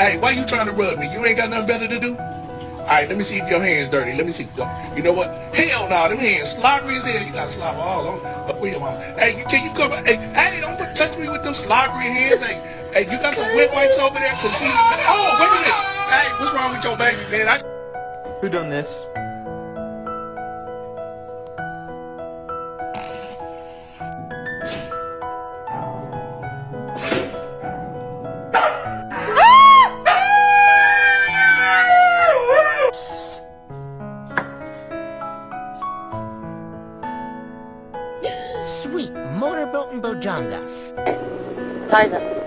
Hey, why you trying to rub me? You ain't got nothing better to do? Alright, let me see if your hands dirty. Let me see. You know what? Hell no, them hands slobbery as hell. You got slobber all on up with your mama. Hey, can you cover? Hey, don't touch me with them slobbery hands. Hey, you got some wet wipes over there? Cause oh, wait a minute. Hey, what's wrong with your baby, man? Who done this? Sweet motorboat and Bojongas. Tiger.